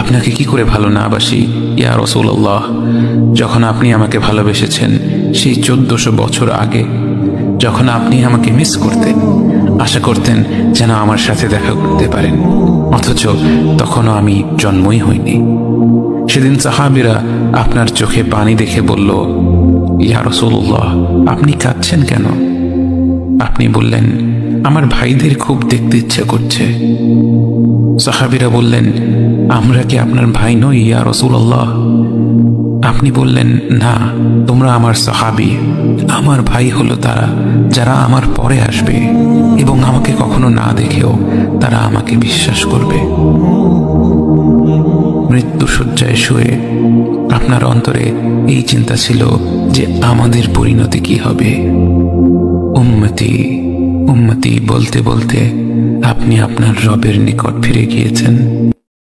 আপনাকে কি করে ভালো না বাসি ইয়া রাসূলুল্লাহ। যখন আপনি আমাকে ভালোবেসেছেন সেই 1400 বছর আগে, যখন আপনি আমাকে মিস করতেন, আশা করতেন যেন আমার সাথে দেখা করতে পারেন, অথচ তখনও আমি জন্মই হইনি। সেদিন সাহাবীরা আপনার চোখে পানি দেখে বলল, ইয়া রাসূলুল্লাহ, আপনি কাঁদছেন কেন? আপনি বললেন, আমার ভাইদের খুব দেখতে ইচ্ছে করছে। সাহাবীরা বললেন, আমরা কি আপনার ভাই নই ইয়া রাসূলুল্লাহ? আপনি বললেন, না, তোমরা আমার সাহাবী। আমার ভাই হলো তারা যারা আমার পরে আসবে এবং আমাকে কখনো না দেখেও তারা আমাকে বিশ্বাস করবে। মৃত্যু শয্যায় শুয়ে আপনার অন্তরে এই চিন্তা ছিল যে আমাদের পরিণতি কি হবে। উম্মতি উম্মতি বলতে বলতে আপনি আপনার রবের নিকট ফিরে গিয়েছেন।